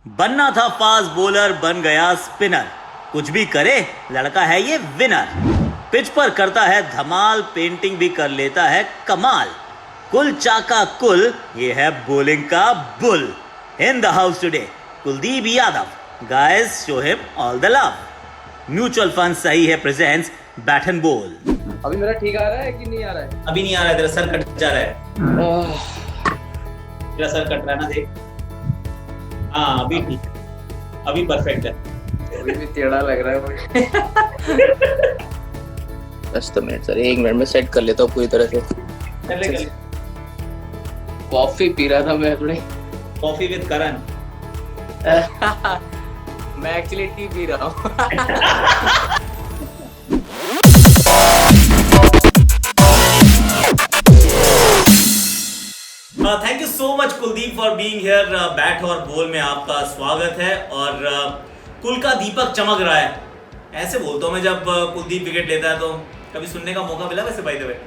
बनना था fast bowler, बन गया स्पिनर। कुछ भी करे, लड़का है ये विनर। पिच पर करता है धमाल, पेंटिंग भी कर लेता है कमाल। कुल चाका कुल, ये है बॉलिंग का bull. In the house today Kuldeep Yadav. Guys show him all the love. Mutual fund सही है प्रेजेंट्स बैट एंड बॉल। अभी मेरा ठीक आ रहा है कि नहीं आ रहा है? अभी नहीं आ रहा है, तेरा सर कट जा रहा है। तेरा सर कट रहा है ना, देख। हाँ अभी ठीक, अभी परफेक्ट है। अभी भी टेढ़ा लग रहा है मुझे। 10 मिनट सर, 1 मिनट में सेट कर लेता हूँ पूरी तरह से। कर ले। कॉफी पी रहा था मैं थोड़ी। कॉफी विद करण। मैं एक्चुअली टी पी रहा हूँ। Thank you so much Kuldeep for being here. Bat और बॉल में आपका स्वागत है। और कुल का दीपक चमक रहा है, ऐसे बोलता हूँ मैं जब कुलदीप विकेट लेता है। तो कभी सुनने का मौका मिला वैसे बाय द वे?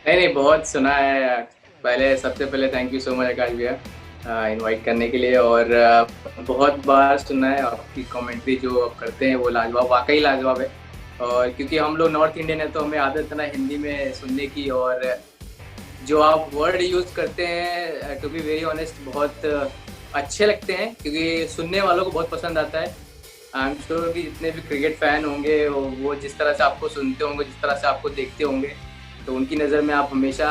नहीं, बहुत सुना है। सबसे पहले थैंक यू सो मच आकाश भैया इनवाइट करने के लिए। और बहुत बार सुना है आपकी कमेंट्री जो आप करते हैं, वो लाजवाब, वाकई लाजवाब है। और क्योंकि हम लोग नॉर्थ इंडियन है तो हमें आदत है ना हिंदी में सुनने की, और जो आप वर्ड यूज़ करते हैं टू बी वेरी ऑनेस्ट बहुत अच्छे लगते हैं, क्योंकि सुनने वालों को बहुत पसंद आता है। आई एम श्योर कि जितने भी क्रिकेट फ़ैन होंगे वो जिस तरह से आपको सुनते होंगे, जिस तरह से आपको देखते होंगे, तो उनकी नज़र में आप हमेशा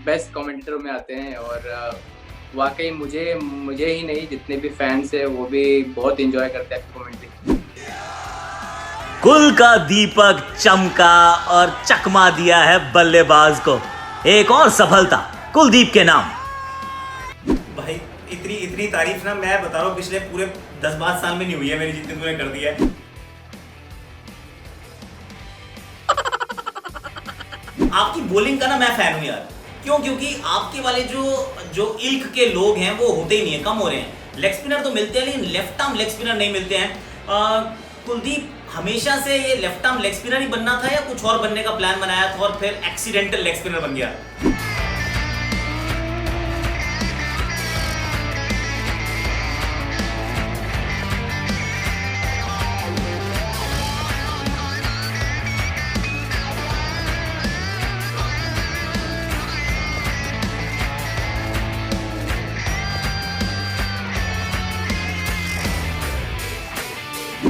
बेस्ट कमेंटेटर में आते हैं। और वाकई मुझे ही नहीं, जितने भी फैंस हैं वो भी बहुत इंजॉय करते हैं कमेंट्री। कुल का दीपक चमका और चकमा दिया है बल्लेबाज को। एक और सफलता कुलदीप के नाम। भाई इतनी तारीफ ना मैं बता रहा हूँ पिछले पूरे 10-12 साल में नहीं हुई है मेरी, जितनी तूने कर दिया है। आपकी बॉलिंग का ना मैं फैन हूँ यार। क्यों? क्योंकि आपके वाले जो इल्क के लोग हैं वो होते ही नहीं है, कम हो रहे हैं। लेग स्पिनर तो मिलते हैं लेकिन लेफ्ट आर्म लेग स्पिनर नहीं मिलते हैं। कुलदीप हमेशा से ये लेफ्ट आर्म लेग स्पिनर ही बनना था या कुछ और बनने का प्लान बनाया था और फिर एक्सीडेंटल लेग स्पिनर बन गया?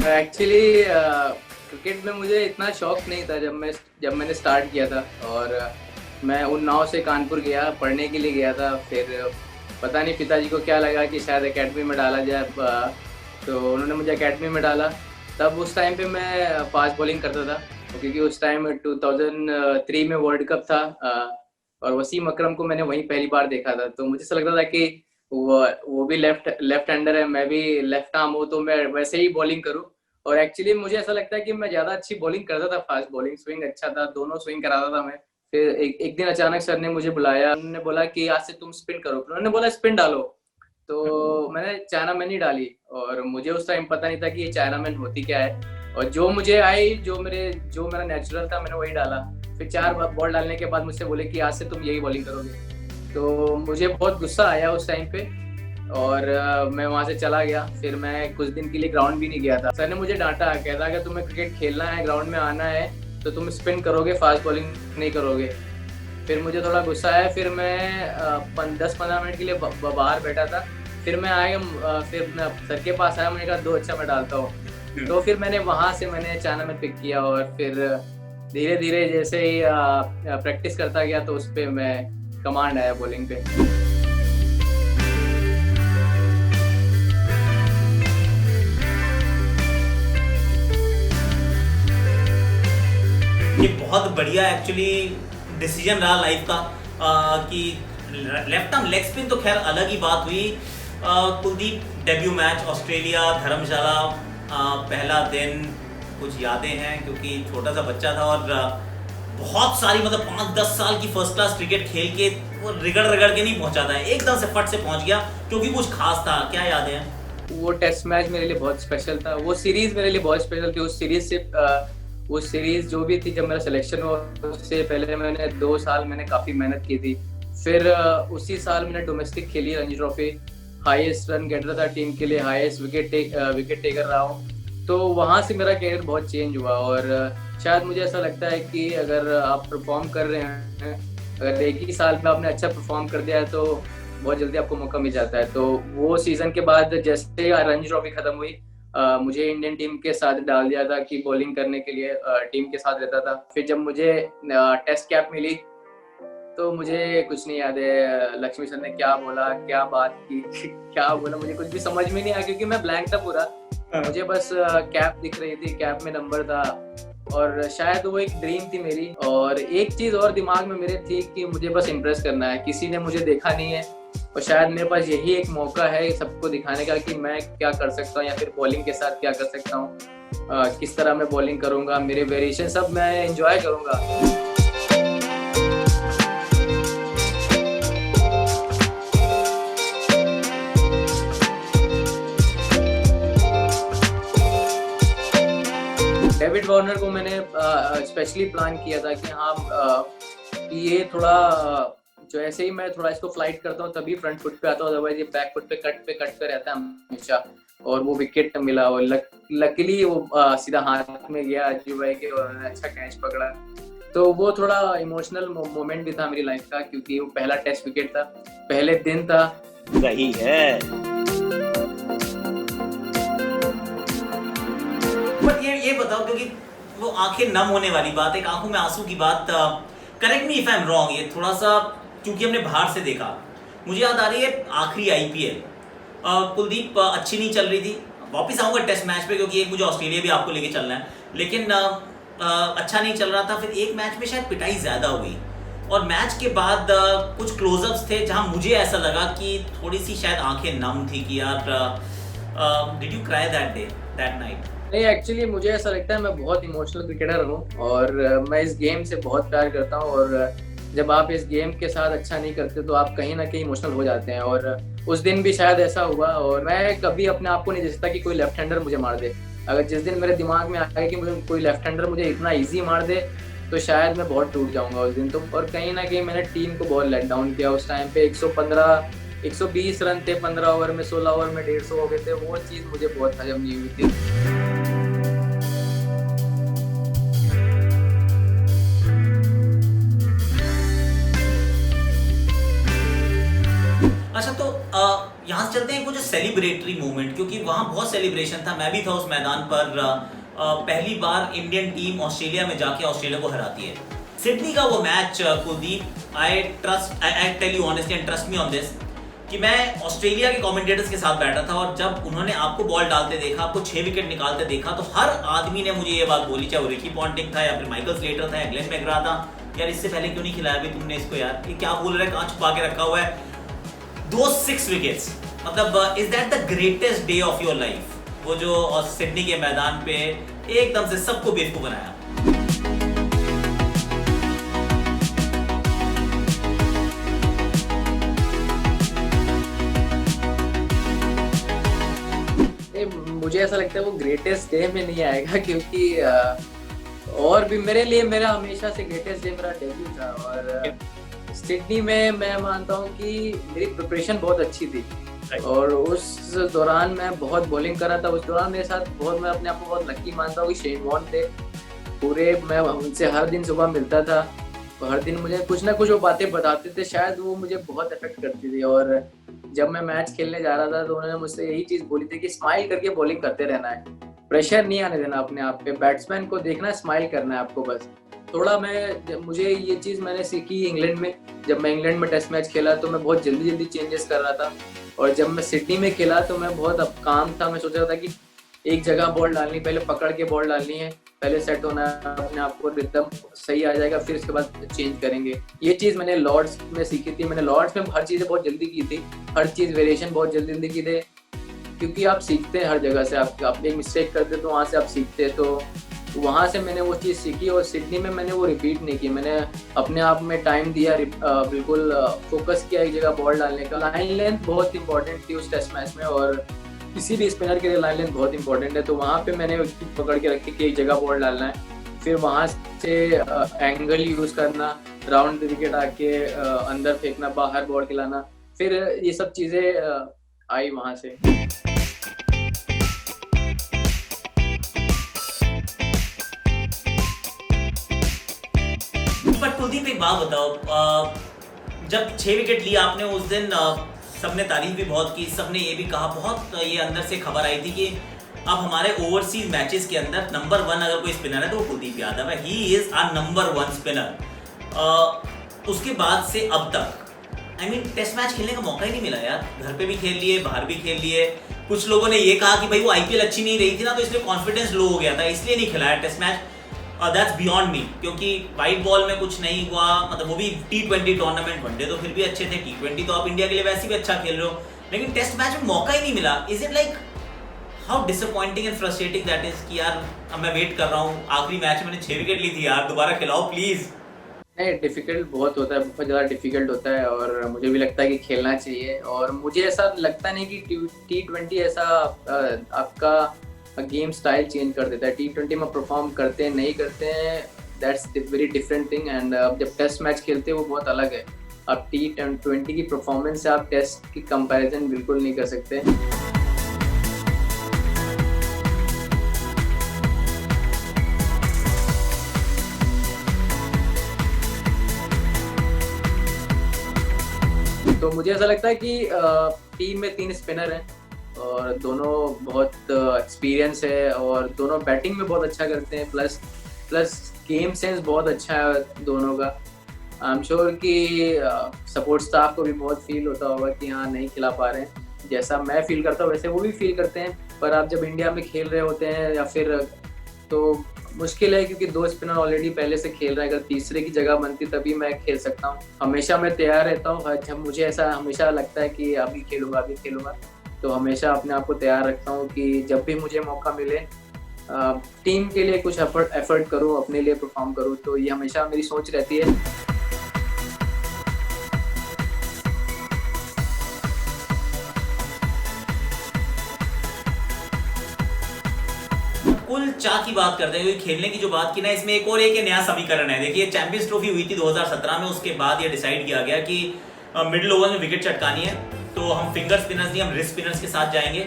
एक्चुअली क्रिकेट में मुझे इतना शौक नहीं था जब मैंने स्टार्ट किया था। और मैं उन्नाव से कानपुर गया, पढ़ने के लिए गया था। फिर पता नहीं पिताजी को क्या लगा कि शायद एकेडमी में डाला जाए, तो उन्होंने मुझे एकेडमी में डाला। तब उस टाइम पे मैं फास्ट बॉलिंग करता था, क्योंकि उस टाइम 2003 में वर्ल्ड कप था। और वसीम अकरम को मैंने वहीं पहली बार देखा था, तो मुझे ऐसा लगता था कि वो भी लेफ्ट हैंडर है, मैं भी लेफ्ट आर्म हूँ, तो मैं वैसे ही बॉलिंग करूँ। और एक्चुअली मुझे ऐसा लगता है कि मैं ज़्यादा अच्छी बॉलिंग करता था, फास्ट बॉलिंग, स्विंग अच्छा था, दोनों स्विंग कराता था मैं। फिर एक दिन अचानक सर ने मुझे बुलाया, उन्होंने बोला कि आज से तुम स्पिन करो। उन्होंने बोला स्पिन डालो, तो मैंने चाइना मैन ही डाली। और मुझे उस टाइम पता नहीं था कि ये चाइना मैन होती क्या है। और जो मुझे आई, जो मेरा नेचुरल था, मैंने वही डाला। फिर 4 बॉल डालने के बाद मुझसे बोले कि आज से तुम यही बॉलिंग करोगे। तो मुझे बहुत गुस्सा आया उस टाइम पे, और मैं वहाँ से चला गया। फिर मैं कुछ दिन के लिए ग्राउंड भी नहीं गया था। सर ने मुझे डांटा, कहता कि तुम्हें क्रिकेट खेलना है, ग्राउंड में आना है, तो तुम स्पिन करोगे, फास्ट बॉलिंग नहीं करोगे। फिर मुझे थोड़ा गुस्सा आया। फिर मैं 10-15 मिनट के लिए बाहर बैठा था। फिर मैं आया, फिर मैं सर के पास आया, मैंने कहा दो अच्छा मैं डालता हूँ। तो फिर वहाँ से मैंने चाइना में पिक किया। और फिर धीरे धीरे जैसे ही प्रैक्टिस करता गया, तो उस पर मैं कमांड आया बॉलिंग पे। ये बहुत बढ़िया एक्चुअली डिसीजन रहा लाइफ का कि लेफ्ट आर्म लेग स्पिन तो खैर अलग ही बात हुई। कुलदीप डेब्यू मैच ऑस्ट्रेलिया धर्मशाला, पहला दिन कुछ यादें हैं क्योंकि छोटा सा बच्चा था और बहुत सारी मतलब 5-10 साल की फर्स्ट क्लास क्रिकेट खेल के वो रिगड़ के नहीं पहुंचा था, एकदम से फट से पहुंच गया क्योंकि कुछ खास था। क्या यादें हैं? वो टेस्ट मैच मेरे लिए बहुत स्पेशल था, वो सीरीज मेरे लिए बहुत स्पेशल थी। वो सीरीज जो भी थी, जब मेरा सिलेक्शन हुआ उससे पहले मैंने 2 साल काफ़ी मेहनत की थी। फिर उसी साल मैंने डोमेस्टिक खेली Ranji trophy, highest run getter था टीम के लिए, हाईएस्ट विकेट टेकर रहा हूँ। तो वहाँ से मेरा कैरियर बहुत चेंज हुआ और शायद मुझे ऐसा लगता है कि अगर आप परफॉर्म कर रहे हैं, अगर एक ही साल में आपने अच्छा परफॉर्म कर दिया है तो बहुत जल्दी आपको मौका मिल जाता है। तो वो सीजन के बाद जैसे रणजी ट्रॉफी खत्म हुई, मुझे इंडियन टीम के साथ डाल दिया था कि बॉलिंग करने के लिए टीम के साथ रहता था। फिर जब मुझे टेस्ट कैप मिली तो मुझे कुछ नहीं याद है लक्ष्मी सर ने क्या बोला, क्या बात की क्या बोला, मुझे कुछ भी समझ में नहीं आया क्योंकि मैं ब्लैंक था पूरा। मुझे बस कैप दिख रही थी, कैप में नंबर था और शायद वो एक ड्रीम थी मेरी। और एक चीज और दिमाग में मेरे थी कि मुझे बस इम्प्रेस करना है, किसी ने मुझे देखा नहीं है और शायद मेरे पास यही एक मौका है सबको दिखाने का कि मैं क्या कर सकता हूँ या फिर बॉलिंग के साथ क्या कर सकता हूँ, किस तरह मैं बॉलिंग करूंगा, मेरे वेरिएशन सब मैं एंजॉय करूंगा। डेविड वार्नर को मैंने स्पेशली प्लान किया था कि हाँ कि ये थोड़ा जो ऐसे ही मैं थोड़ा इसको फ्लाइट करता हूँ तभी फ्रंट फुट पे आता हूँ, अदरवाइज ये बैक फुट पे कट पे रहता है हमेशा। और वो विकेट मिला और लकीली वो सीधा हाथ में गया अजू भाई के और अच्छा कैच पकड़ा। तो वो थोड़ा इमोशनल मोमेंट भी था मेरी लाइफ का क्योंकि वो पहला टेस्ट विकेट था, पहले दिन था। सही है। बट ये बताओ क्योंकि वो आंखें नम होने वाली बात, एक आंखों में आंसू की बात, correct me if I am wrong, ये थोड़ा सा क्योंकि हमने बाहर से देखा, मुझे याद आ रही है आखिरी आईपीएल कुलदीप अच्छी नहीं चल रही थी। वापस आऊंगा टेस्ट मैच पे क्योंकि एक मुझे ऑस्ट्रेलिया भी आपको लेके चलना है, लेकिन अच्छा नहीं चल रहा था। फिर एक मैच में शायद पिटाई ज्यादा हुई और मैच के बाद कुछ क्लोजअप्स थे जहां मुझे ऐसा लगा कि थोड़ी सी शायद आंखें नम थी कि यार did you cry that night? नहीं, एक्चुअली मुझे ऐसा लगता है मैं बहुत इमोशनल क्रिकेटर हूँ और मैं इस गेम से बहुत प्यार करता हूँ और जब आप इस गेम के साथ अच्छा नहीं करते तो आप कहीं ना कहीं इमोशनल हो जाते हैं और उस दिन भी शायद ऐसा हुआ। और मैं कभी अपने आप को नहीं सोचता कि कोई लेफ्ट हैंडर मुझे मार दे। अगर जिस दिन मेरे दिमाग में आया कि मुझे कोई लेफ्ट हैंडर मुझे इतना ईजी मार दे तो शायद मैं बहुत टूट जाऊंगा उस दिन। तो और कहीं ना कहीं मैंने टीम को बहुत लेट डाउन किया उस टाइम पे। 120 रन थे 15 ओवर में, 16 ओवर में 150 हो गए थे। वो चीज़ मुझे बहुत हजम नहीं हुई थी। अच्छा, तो यहाँ से चलते हैं वो जो सेलिब्रेटरी मोमेंट, क्योंकि वहाँ बहुत सेलिब्रेशन था। मैं भी था उस मैदान पर। पहली बार इंडियन टीम ऑस्ट्रेलिया में जाके ऑस्ट्रेलिया को हराती है। सिडनी का वो match Kuldeep, I tell you honestly and trust me on this कि मैं ऑस्ट्रेलिया के कमेंटेटर्स के साथ बैठा था और जब उन्होंने आपको बॉल डालते देखा, आपको 6 विकेट निकालते देखा, तो हर आदमी ने मुझे ये बात बोली, चाहे वो रिकी पॉन्टिंग था या फिर माइकल स्लेटर था या ग्लेन मैकग्रा था, यार इससे पहले क्यों नहीं खिलाया भाई तुमने इसको, यार ये क्या बोल रहा है, कहाँ छुपा के रखा हुआ है। दो 6 विकेट्स, मतलब is that the greatest day of your life? वो जो सिडनी के मैदान पे एकदम से सबको बेवकूफ बनाया। मुझे ऐसा लगता है वो ग्रेटेस्ट डे में नहीं आएगा क्योंकि और भी मेरे लिए मेरा हमेशा से ग्रेटेस्ट डे मेरा डेब्यू था। और सिडनी में मैं मानता हूँ कि मेरी प्रिपरेशन बहुत अच्छी थी और उस दौरान मैं बहुत बॉलिंग कर रहा था। उस दौरान मेरे साथ बहुत, मैं अपने आप को बहुत लकी मानता हूँ कि शेन वॉर्न थे पूरे। मैं उनसे हर दिन सुबह मिलता था तो हर दिन मुझे कुछ ना कुछ वो बातें बताते थे, शायद वो मुझे बहुत अफेक्ट करती थी। और जब मैं मैच खेलने जा रहा था तो उन्होंने मुझसे यही चीज़ बोली थी कि स्माइल करके बॉलिंग करते रहना है, प्रेशर नहीं आने देना अपने आप पे, बैट्समैन को देखना, स्माइल करना है आपको बस। थोड़ा मुझे ये चीज़ मैंने सीखी इंग्लैंड में। जब मैं इंग्लैंड में टेस्ट मैच खेला तो मैं बहुत जल्दी चेंजेस कर रहा था और जब मैं सिडनी में खेला तो मैं बहुत अब काम था। मैं सोच रहा था कि एक जगह बॉल डालनी, पहले पकड़ के बॉल डालनी है, पहले सेट होना है अपने आप को, रिदम सही आ जाएगा, फिर उसके बाद चेंज करेंगे। ये चीज़ मैंने लॉर्ड्स में सीखी थी। मैंने लॉर्ड्स में हर चीज़ें बहुत जल्दी की थी, हर चीज़ वेरिएशन बहुत जल्दी की थी क्योंकि आप सीखते हैं हर जगह से। आप एक मिस्टेक करते तो वहाँ से आप सीखते, तो वहाँ से मैंने वो चीज़ सीखी। और सिडनी में मैंने वो रिपीट नहीं की। मैंने अपने आप में टाइम दिया, बिल्कुल फोकस किया एक जगह बॉल डालने का। लाइन लेंथ बहुत इंपॉर्टेंट थी उस टेस्ट मैच में और किसी भी स्पिनर के लिए लाइन लेंथ बहुत इंपॉर्टेंट है। तो वहाँ पे मैंने पकड़ के रखी कि एक जगह बॉल डालना है, फिर वहाँ से एंगल यूज़ करना, राउंड विकेट आके अंदर फेंकना, बाहर बॉल खिलाना, फिर ये सब चीज़ें आई वहाँ से। बट कुलदीप एक बात बताओ, जब 6 विकेट लिया आपने उस दिन, सबने तारीफ भी बहुत की, सबने ये भी कहा, बहुत ये अंदर से खबर आई थी कि अब हमारे ओवरसीज मैचेस के अंदर नंबर 1 अगर कोई स्पिनर है तो वो कुलदीप यादव है। He is our number 1 spinner. उसके बाद से अब तक टेस्ट मैच खेलने का मौका ही नहीं मिला यार। घर पे भी खेल लिए, बाहर भी खेल लिए। कुछ लोगों ने ये कहा कि भाई वो आईपीएल अच्छी नहीं रही थी ना, तो इसलिए कॉन्फिडेंस लो हो गया था, इसलिए नहीं खिलाया test match. That's beyond me, क्योंकि वाइट बॉल में कुछ नहीं हुआ, मतलब वो भी T20 टूर्नामेंट, वनडे तो फिर भी अच्छे थे, T20 तो आप इंडिया के लिए वैसे भी अच्छा खेल रहे हो, लेकिन टेस्ट मैच में मौका ही नहीं मिला। Is it like how disappointing and frustrating that is कि यार अब मैं वेट कर रहा हूँ, आखिरी मैच में मैंने 6 विकेट ली थी यार, दोबारा खिलाओ प्लीज। नहीं, डिफिकल्ट बहुत होता है, बहुत ज़्यादा डिफिकल्ट होता है, और मुझे भी लगता है कि खेलना चाहिए। और मुझे ऐसा लगता नहीं कि T20 ऐसा आपका गेम स्टाइल चेंज कर देता है। T20 में परफॉर्म करते हैं नहीं करते हैं, that's very different thing. And जब टेस्ट मैच खेलते हैं वो बहुत अलग है। आप T20 की परफॉर्मेंस से आप टेस्ट की कंपैरिजन बिल्कुल नहीं कर सकते। तो मुझे ऐसा लगता है कि टीम में 3 स्पिनर हैं और दोनों बहुत एक्सपीरियंस है, और दोनों बैटिंग में बहुत अच्छा करते हैं, प्लस गेम सेंस बहुत अच्छा है दोनों का। आई एम श्योर कि सपोर्ट स्टाफ को भी बहुत फील होता होगा कि हाँ नहीं खिला पा रहे हैं, जैसा मैं फील करता हूँ वैसे वो भी फील करते हैं। पर आप जब इंडिया में खेल रहे होते हैं या फिर, तो मुश्किल है, क्योंकि 2 स्पिनर ऑलरेडी पहले से खेल रहे हैं। अगर तीसरे की जगह बनती तभी मैं खेल सकता हूँ। हमेशा मैं तैयार रहता हूँ, जब मुझे ऐसा हमेशा लगता है कि अभी खेलूँगा, तो हमेशा अपने आप को तैयार रखता हूँ कि जब भी मुझे मौका मिले टीम के लिए कुछ एफर्ट करूँ, अपने लिए परफॉर्म करूँ। तो ये हमेशा मेरी सोच रहती है। कुल चाह की बात करते हैं, क्योंकि खेलने की जो बात की ना, इसमें एक नया समीकरण है। देखिए चैंपियंस ट्रॉफी हुई थी 2017 में, उसके बाद ये डिसाइड किया गया कि मिडिल ओवर में विकेट चटकानी है, तो हम फिंगर स्पिनर्स नहीं, हम रिस्ट स्पिनर्स के साथ जाएंगे।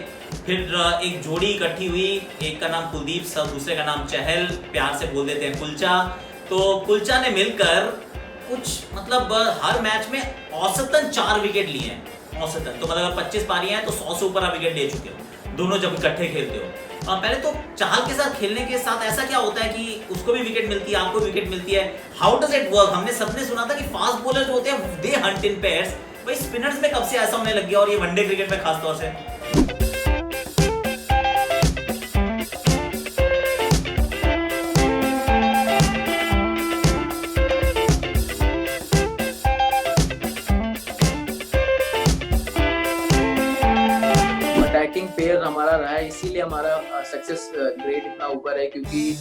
फिर एक जोड़ी इकट्ठी हुई, एक का नाम कुलदीप, दूसरे का नाम चहल, प्यार से बोल देते हैं कुलचा। तो कुलचा ने मिलकर कुछ मतलब हर मैच में औसतन 4 विकेट लिए हैं, औसतन। तो मतलब 25 पारियां हैं तो 100 से ऊपर आप विकेट ले चुके हो, दोनों जब इकट्ठे खेलते हो। पहले तो चहल के साथ खेलने के साथ ऐसा क्या होता है कि उसको भी विकेट मिलती है, आपको विकेट मिलती है, हाउ डज इट वर्क? हमने सबने सुना था कि फास्ट बॉलर जो होते हैं दे हंट इन पेयर्स, भाई स्पिनर्स में कब से ऐसा होने लग गया, और ये वनडे क्रिकेट में खास तौर से? अटैकिंग पेयर हमारा रहा है, इसीलिए हमारा सक्सेस रेट इतना ऊपर है, क्योंकि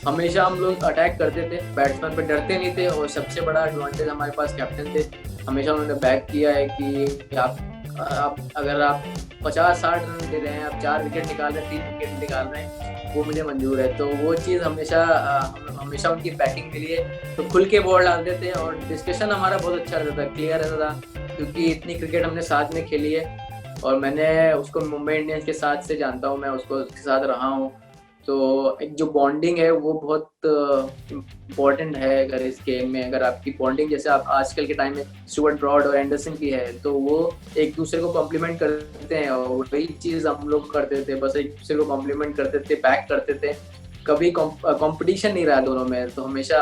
हमेशा हम लोग अटैक करते थे, बैट्समैन पे डरते नहीं थे। और सबसे बड़ा एडवांटेज हमारे पास कैप्टन थे, हमेशा उन्होंने बैक किया है कि आप अगर आप 50-60 रन दे रहे हैं, आप 4 विकेट निकाल रहे हैं, 3 विकेट निकाल रहे हैं, वो मुझे मंजूर है। तो वो चीज़ हमेशा उनकी बैटिंग के लिए तो खुल के बॉल डालते थे, और डिस्कशन हमारा बहुत अच्छा रहता था, क्लियर रहता था, क्योंकि इतनी क्रिकेट हमने साथ में खेली है। और मैंने उसको मुंबई इंडियंस के साथ से जानता हूँ, मैं उसके साथ रहा हूँ। तो एक जो बॉन्डिंग है वो बहुत इम्पोर्टेंट है। अगर इस गेम में अगर आपकी बॉन्डिंग, जैसे आप आजकल के टाइम में स्टुअर्ट ब्रॉड और एंडरसन की है, तो वो एक दूसरे को कॉम्प्लीमेंट करते हैं, और वही चीज़ हम लोग करते थे, बस एक दूसरे को कॉम्प्लीमेंट करते थे, बैक करते थे, कभी कंपटीशन नहीं रहा दोनों में। तो हमेशा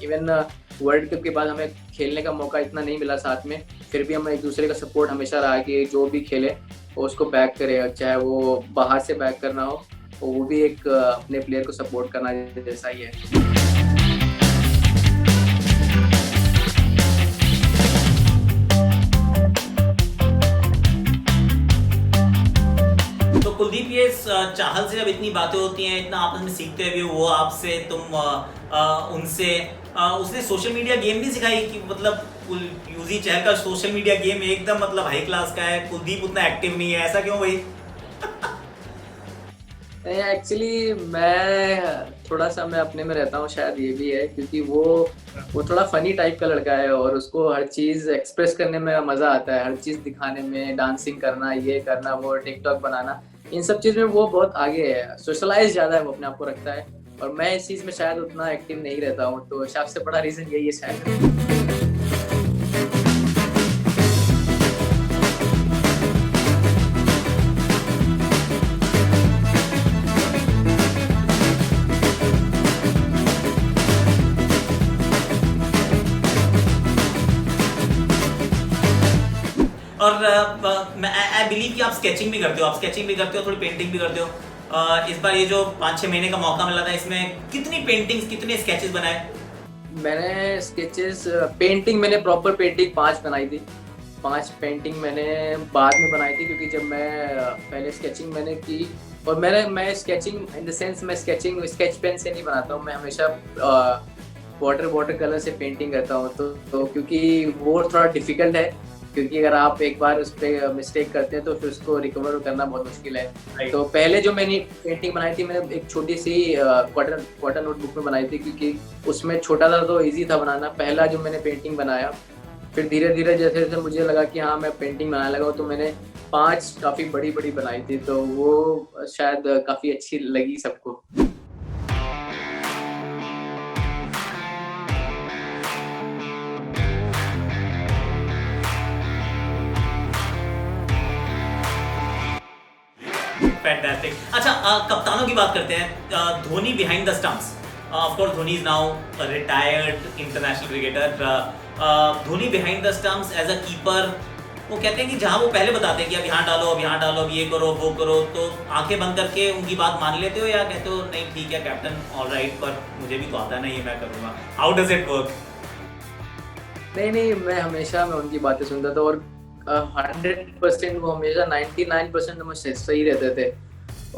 इवन वर्ल्ड कप के बाद हमें खेलने का मौका इतना नहीं मिला साथ में, फिर भी हम एक दूसरे का सपोर्ट हमेशा रहा कि जो भी खेले वो उसको बैक करे, चाहे वो बाहर से बैक करना हो, वो भी एक अपने प्लेयर को सपोर्ट करना जैसा ही है। तो कुलदीप, ये चाहल से जब इतनी बातें होती हैं, इतना आपस में सीखते हुए वो आपसे, तुम उनसे, उसने सोशल मीडिया गेम भी सिखाई कि मतलब यूजी चहल का सोशल मीडिया गेम एकदम मतलब हाई क्लास का है, कुलदीप उतना एक्टिव नहीं है, ऐसा क्यों भाई? नहीं एक्चुअली मैं थोड़ा सा मैं अपने में रहता हूँ, शायद ये भी है क्योंकि वो थोड़ा फनी टाइप का लड़का है और उसको हर चीज़ एक्सप्रेस करने में मज़ा आता है, हर चीज़ दिखाने में, डांसिंग करना, ये करना, वो टिकटॉक बनाना, इन सब चीज़ में वो बहुत आगे है, सोशलाइज ज़्यादा है, वो अपने आप को रखता है और मैं इस चीज़ में शायद उतना एक्टिव नहीं रहता हूँ, तो सबसे बड़ा रीज़न यही है शायद। और मैं आई बिलीव कि आप स्केचिंग भी करते हो, थोड़ी पेंटिंग भी करते हो। इस बार ये जो 5-6 महीने का मौका मिला था, इसमें कितनी पेंटिंग्स, कितने स्केचेस बनाए? मैंने स्केचेस पेंटिंग मैंने प्रॉपर पेंटिंग 5 बनाई थी। 5 पेंटिंग मैंने बाद में बनाई थी क्योंकि जब मैं पहले स्केचिंग मैंने की और मैं स्केचिंग इन द सेंस मैं स्केच पेन से नहीं बनाता हूँ, मैं हमेशा वाटर कलर से पेंटिंग करता हूँ, तो क्योंकि वो थोड़ा डिफिकल्ट है, क्योंकि अगर आप एक बार उस पर मिस्टेक करते हैं तो फिर उसको रिकवर करना बहुत मुश्किल है। तो पहले जो मैंने पेंटिंग बनाई थी, मैंने एक छोटी सी क्वार्टर नोटबुक में बनाई थी क्योंकि उसमें छोटा था तो इजी था बनाना, पहला जो मैंने पेंटिंग बनाया। फिर धीरे धीरे जैसे जैसे मुझे लगा कि हाँ मैं पेंटिंग बनाने लगा, तो मैंने 5 काफ़ी बड़ी बड़ी बनाई थी, तो वो शायद काफ़ी अच्छी लगी सबको। फैंटास्टिक। अच्छा, कप्तानों की बात करते हैं। Dhoni behind the stumps, of course Dhoni is now retired international cricketer. Dhoni behind the stumps as a keeper, वो कहते हैं कि जहां वो पहले बताते हैं कि अब यहाँ डालो, अब ये करो, वो करो, तो आंखें बंद करके उनकी बात मान लेते हो या कहते हो नहीं ठीक है कैप्टन, ऑलराइट, पर मुझे भी तो आता नहीं है, मैं करूँगा? How does it work? नहीं, मैं हमेशा उनकी बातें सुनता था और 100% वो हमेशा 99% मुझसे सही रहते थे।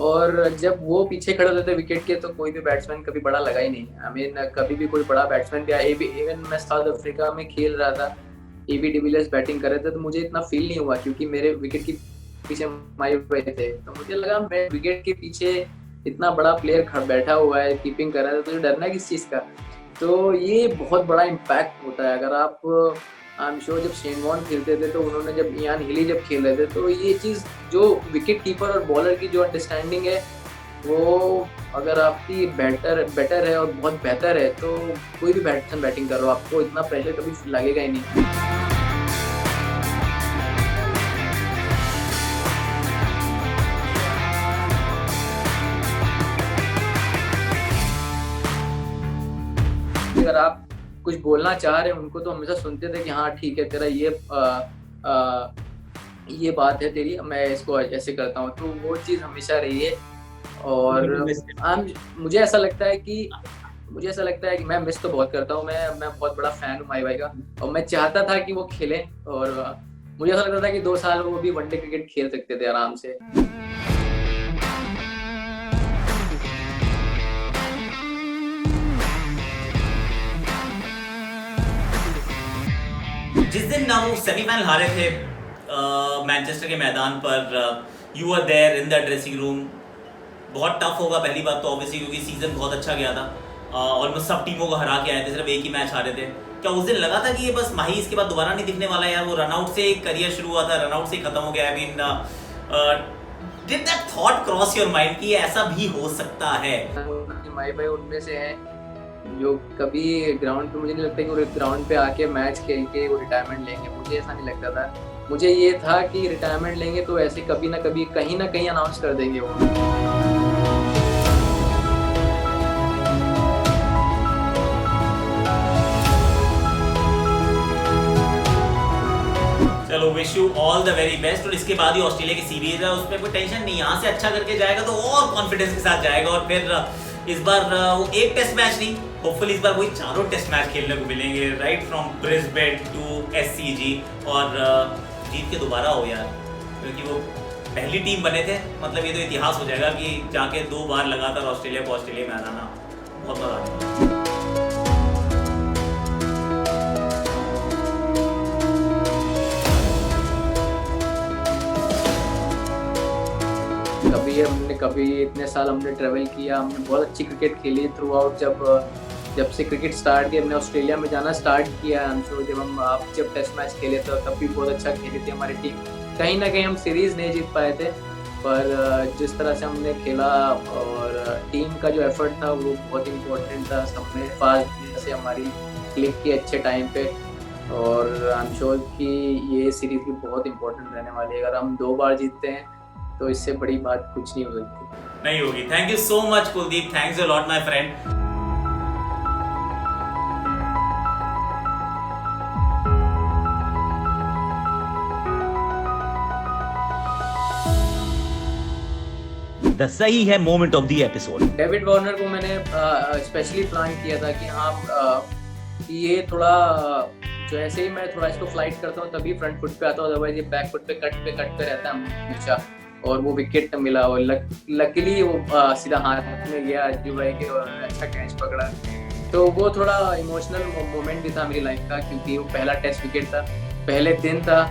और जब वो पीछे खड़े होते थे विकेट के, तो कोई भी बैट्समैन कभी बड़ा लगा ही नहीं। आई मीन कभी भी कोई बड़ा बैट्समैन या इवन मैं साउथ अफ्रीका में खेल रहा था, एबी डिविलियर्स बैटिंग कर रहे थे, तो मुझे इतना फील नहीं हुआ क्योंकि मेरे विकेट के पीछे मारे हुए थे, तो मुझे लगा मैं विकेट के पीछे इतना बड़ा प्लेयर बैठा हुआ है, कीपिंग कर रहा है, तो डरना है किस चीज़ का? तो ये बहुत बड़ा इम्पैक्ट होता है। अगर आप आई एम श्योर जब शेन वॉर्न खेलते थे तो उन्होंने जब इयान हिली जब खेल रहे थे, तो ये चीज़ जो विकेट कीपर और बॉलर की जो अंडरस्टैंडिंग है, वो अगर आपकी बेटर है और बहुत बेहतर है, तो कोई भी बैट्समैन बैटिंग कर रहा हो, आपको इतना प्रेशर कभी लगेगा ही नहीं। अगर आप कुछ बोलना चाह रहे हैं उनको, तो हमेशा सुनते थे कि हाँ ठीक है, तेरा ये बात है तेरी, मैं इसको ऐसे करता हूँ, तो वो चीज़ हमेशा रही है। और मुझे ऐसा लगता है कि मैं मिस तो बहुत करता हूँ। मैं बहुत बड़ा फैन हूँ माई भाई का, और मैं चाहता था कि वो खेलें, और मुझे ऐसा लगता था कि 2 साल वो भी वनडे क्रिकेट खेल सकते थे आराम से। जिस दिन ना वो सेमीफाइनल हारे थे मैनचेस्टर के मैदान पर, you are there in the dressing room. बहुत टफ होगा पहली बात तो ऑब्वियसली, क्योंकि सीजन बहुत अच्छा गया था, ऑलमोस्ट सब टीमों को हरा के आए थे, सिर्फ एक ही मैच हारे थे। क्या उस दिन लगा था कि ये बस माही इसके बाद दोबारा नहीं दिखने वाला यार? वो रनआउट से करियर शुरू हुआ था, रनआउट से खत्म हो गया। I mean did that thought cross your mind कि ऐसा भी हो सकता है? माही भाई उनमें से हैं जो कभी ग्राउंड पे, मुझे नहीं लगता कि वो ग्राउंड पे आके मैच खेल के वो रिटायरमेंट लेंगे, मुझे ऐसा नहीं लगता था। मुझे ये था कि रिटायरमेंट लेंगे तो ऐसे कभी ना कभी कहीं ना कहीं अनाउंस कर देंगे वो। चलो, wish you all the very best. और इसके बाद ही ऑस्ट्रेलिया की सीरीज है, उसमें कोई टेंशन नहीं, यहाँ से अच्छा करके जाएगा तो और कॉन्फिडेंस के साथ जाएगा। और फिर इस बार वो एक टेस्ट मैच नहीं, होपफुली इस बार वही 4 टेस्ट मैच खेलने को मिलेंगे, right from Brisbane to SCG। और जीत के दोबारा हो यार, क्योंकि वो पहली टीम बने थे, मतलब ये तो इतिहास हो जाएगा कि जाके 2 बार लगातार ऑस्ट्रेलिया को ऑस्ट्रेलिया में हराना, बहुत मजा आएगा। कभी ये हमने कभी इतने साल हमने ट्रैवल किया, हमने बहुत अच्छी क्रिकेट खेली थ्रू आउट। जब से क्रिकेट स्टार्ट किया, हमने ऑस्ट्रेलिया में जाना स्टार्ट किया। हम सो जब टेस्ट मैच खेले तो तब भी बहुत अच्छा खेली थी हमारी टीम। कहीं ना कहीं हम सीरीज़ नहीं जीत पाए थे, पर जिस तरह से हमने खेला और टीम का जो एफर्ट था वो बहुत इम्पोर्टेंट था। सबने फास्ट से हमारी क्लिक की अच्छे टाइम पे, और आई एम श्योर कि ये सीरीज़ भी बहुत इम्पोर्टेंट रहने वाली है। अगर हम 2 बार जीतते हैं तो इससे बड़ी बात कुछ नहीं हो सकती। नहीं होगी। Thank you so much Kuldeep, thanks a lot my friend. The सही है moment of the episode. David Warner को मैंने स्पेशली प्लान किया था कि हाँ कि ये थोड़ा जो ऐसे ही मैं थोड़ा इसको फ्लाइट करता हूँ तभी फ्रंट फुट पे आता हूँ, अदरवाइज ये बैक फुट पे कट पे रहता है हमेशा, और वो विकेट मिला और लकीली वो सीधा हाथ में गया अज्जू भाई के और अच्छा कैच पकड़ा। तो वो थोड़ा इमोशनल मोमेंट भी था मेरी लाइफ का, क्योंकि वो पहला टेस्ट विकेट था, पहले दिन था